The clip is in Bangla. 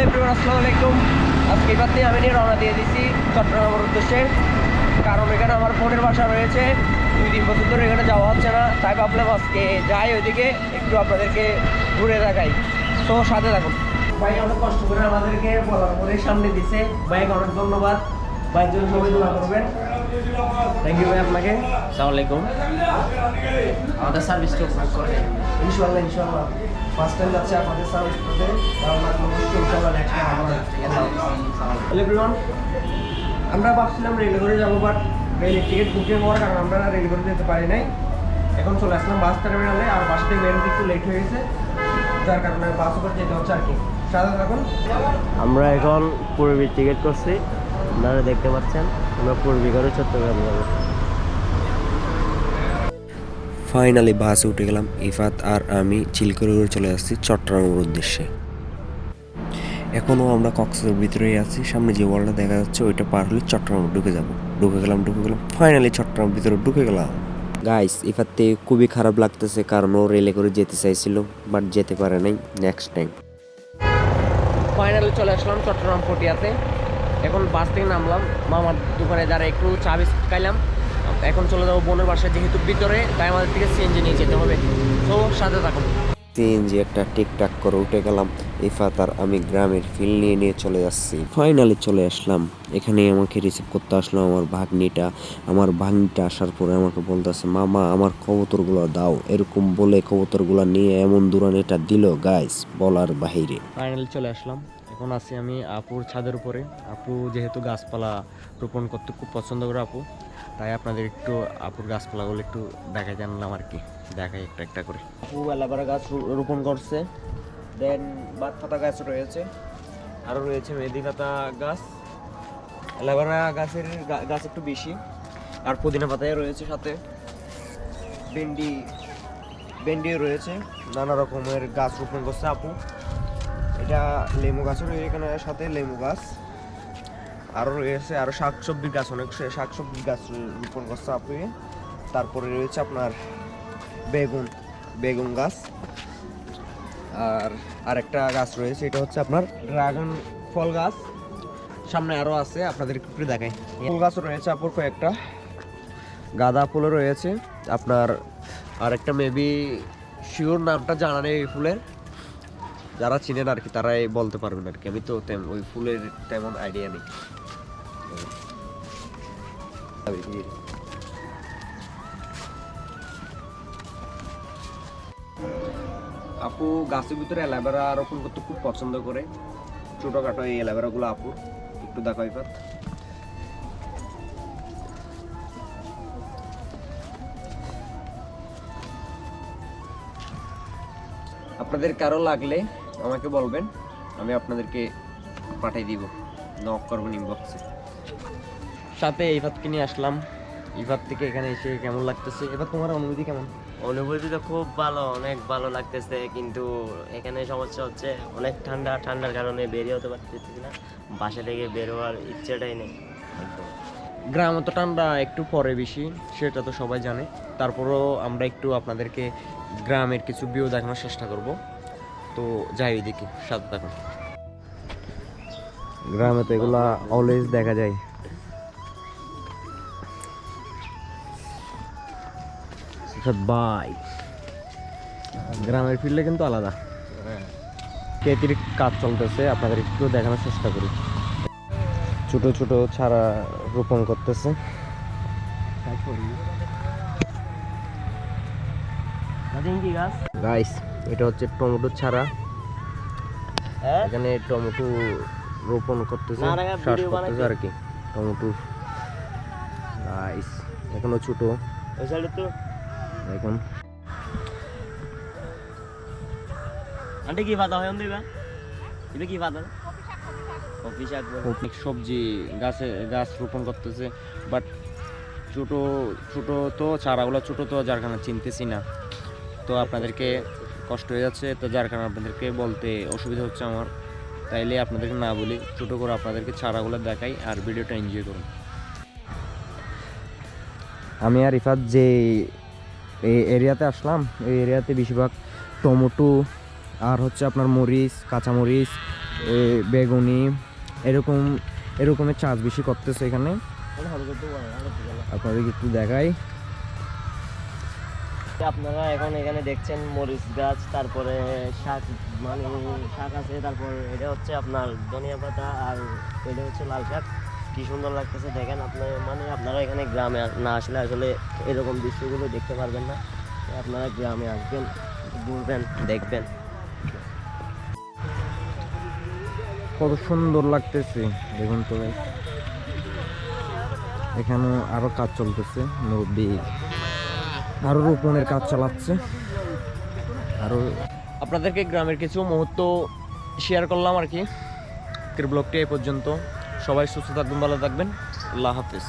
এভরিওয়ান, আসসালামু আলাইকুম। আজকে এবার থেকে আমি নিয়ে রওনা দিয়ে দিচ্ছি চট্টগ্রামের উদ্দেশ্যে। কারণ এখানে আমার বোনের বাসা রয়েছে, 2-3 বছর ধরে এখানে যাওয়া হচ্ছে না, তাই ভাবলাম আজকে যাই ওইদিকে একটু আপনাদেরকে ঘুরে দেখাই। তো সাথে থাকুন। ভাই অনেক কষ্ট করে আমাদেরকে বলার পরে সামনে দিছে, ভাইকে অনেক ধন্যবাদ। ভাইয়ের জন্য সবাই দোয়া করবেন। থ্যাংক ইউ ভাই আপনাকে। আসসালামু আলাইকুম। আমাদের সার্ভিস তো ইনশাআল্লাহ ইনশাআল্লাহ ফার্স্ট টাইম যাচ্ছে আপনাদের সার্ভিস করতে। ইনশাআল্লাহ নেক্সট টাইম আবার হ্যালো এভরিওয়ান, আমরা ভাবছিলাম রেল করে যাবো, বাট রেলের টিকিট বুকিং হওয়ার কারণে আমরা রেল করে যেতে পারি নাই। এখন চলে আসলাম বাস টার্মিনালে, আর বাস থেকে বেরোতে একটু লেট হয়ে গেছে, যার কারণে বাস করে যেতে হচ্ছে আর কি। সাথে থাকুন। আমরা এখন পূর্বী টিকিট করছি, আপনারা দেখতে পাচ্ছেন। আমরা পূর্বী করে চট্টগ্রাম যাবো। ফাইনালি বাসে উঠে গেলাম। ইফাত আর আমি চিলকরে চলে যাচ্ছি চট্টগ্রামের উদ্দেশ্যে। এখনও আমরা কক্সবাজারের ভিতরেই আছি। সামনে যে ওয়ালটা দেখা যাচ্ছে ওইটা পার হলে চট্টগ্রামে ঢুকে গেলাম। ফাইনালি চট্টগ্রাম ভিতরে ঢুকে গেলাম। গাইস, ইফাততে খুবই খারাপ লাগতেছে, কারণ ও রেলে করে যেতে চাইছিল, বাট যেতে পারে নাই। Next time. ফাইনালি চলে আসলাম চট্টগ্রাম পটিয়াতে। এখন বাস থেকে নামলাম, মামার দোকানে যারা একটু চা বিস্কুট খাইলাম। এখন চলে যাবো বোনের বাসায়, যেহেতু ভিতরে, তাই আমাদের থেকে সিএনজি নিয়ে যেতে হবে। তো সাথে থাকুন। সিএনজি একটা টিকটাক করে উঠে গেলাম। ইফাত আর আমি গ্রামের ফিল নিয়ে চলে যাচ্ছি। ফাইনালি চলে আসলাম। এখানে আমাকে রিসিভ করতে আসলো আমার ভাগ্নিটা আসার পরে আমাকে বলতেছে, মামা আমার কবুতরগুলো দাও। এরকম বলে কবুতরগুলো নিয়ে এমন দূরানিটা দিল গাইস, বলার বাহিরে। ফাইনালি চলে আসলাম। এখন আছি আমি আপুর ছাদের উপরে। আপু যেহেতু গাছপালা রোপণ করতে খুব পছন্দ করে আপু, তাই আপনাদের একটু আপুর গাছপালাগুলো একটু দেখাই জানলাম আর কি। দেখাই একটা একটা করে। আপু এলাকার গাছ রোপণ করছে, দেন বাদ পাতা গাছ রয়েছে, আরও রয়েছে মেহেদি পাতা গাছ। এলাকারা গাছ একটু বেশি, আর পুদিনা পাতায় রয়েছে, সাথে ভেন্ডিও রয়েছে। নানা রকমের গাছ রোপণ করছে আপু। এটা লেবু গাছও রয়েছে এখানে, সাথে লেবু গাছ আরও রয়েছে, আরও শাকসবজির গাছ, অনেক শাকসবজির গাছ রোপণ করছে আপু। তারপরে রয়েছে আপনার বেগুন গাছ, আর আরেকটা গাছ রয়েছে, এটা হচ্ছে আপনার ড্রাগন ফল গাছ। সামনে আরও আছে, আপনাদের একটু দেখাই। ফুল গাছও রয়েছে আপুর কয়েকটা, গাঁদা ফুলও রয়েছে আপনার। আরেকটা মেবি শিওর নামটা জানা নেই এই ফুলের, যারা চিনেন আর কি তারাই বলতে পারবেন আর কি। আমি তো ওই ফুলের তেমন আইডিয়া নেই। আপু গাছের ভিতরে অ্যালোভেরা রোপণ করতে খুব পছন্দ করে। ছোটখাটো এই অ্যালোভেরাগুলো আপুর একটু দেখাই পাত। আপনাদের কারো লাগলে আমাকে বলবেন, আমি আপনাদেরকে পাঠিয়ে দিব, নক করবেন ইনবক্সে। সাথে ইফাতকে নিয়ে আসলাম। ইফাত থেকে এখানে এসে কেমন লাগতেছে? এবার তোমার অনুভূতি কেমন? অনুভূতি তো খুব ভালো, অনেক ভালো লাগতেছে, কিন্তু এখানে সমস্যা হচ্ছে অনেক ঠান্ডার কারণে বেরিয়ে হতে পারতেছি না। বাসা থেকে বের হওয়ার ইচ্ছেটাই নেই একদম। গ্রামে তো ঠান্ডা একটু পরে বেশি, সেটা তো সবাই জানে। তারপরও আমরা একটু আপনাদেরকে গ্রামের কিছু ভিউ দেখানোর চেষ্টা করব। তো যাই ওইদিকে, সাথে থাকুন। গ্রামে তো এগুলা অলওয়েজ দেখা যায়। বাই, গ্রামের ফিল্ডে কিন্তু আলাদা। খেতির কাজ চলতেছে, আপনাদের একটু দেখানোর চেষ্টা করি। ছোট ছোট চারা রোপণ করতেছে। গাইস, এটা হচ্ছে টমেটো চারা। এখানে টমেটো রোপণ করতেছে, চাষ করতেছে আর কি টমেটো। গাইস এখনো ছোট, এখন আন্টি কি পাতা হয় দিবা? এটা কি পাতা? কফি শাক। অনেক সবজি গাছ রোপণ করতেছে, বাট ছোট ছোট তো চারাগুলো ছোট তো, যার কারণে চিনতেছি না। তো আপনাদেরকে কষ্ট হয়ে যাচ্ছে, তো যার কারণে আপনাদেরকে বলতে অসুবিধা হচ্ছে আমার। তাইলে আপনাদেরকে না বলি, ছোট করে আপনাদেরকে চারাগুলো দেখাই আর ভিডিওটা এনজয় করুন। আমি আর ইফাত যে এই এরিয়াতে আসলাম, এই এরিয়াতে বেশিরভাগ টমেটো আর হচ্ছে আপনার মরিচ, কাঁচামরিচ, বেগুনি এরকমের চাষ বেশি করতেছে এখানে। আপনাদেরকে একটু দেখাই। আপনারা এখন এখানে দেখছেন মরিচ গাছ, তারপরে শাক, মানে শাক আছে, তারপর এটা হচ্ছে আপনার ধনিয়া পাতা, আর এটা হচ্ছে লাল শাক। কি সুন্দর লাগতেছে দেখেন। আপনারা এখানে গ্রামে না আসলে আসলে এরকম দৃশ্যগুলো দেখতে পারবেন না। আপনারা গ্রামে আসবেন, ঘুরবেন, দেখবেন। কত সুন্দর লাগতেছে দেখুন তো guys। এখানে আরো কাজ চলতেছে, মুরব্বি আরো রোপণের কাজ চালাচ্ছে। আরো আপনাদেরকে গ্রামের কিছু মুহূর্ত শেয়ার করলাম আর কি। ব্লগটি এই পর্যন্ত। সবাই সুস্থ থাকবেন, ভালো থাকবেন। আল্লাহ হাফিজ।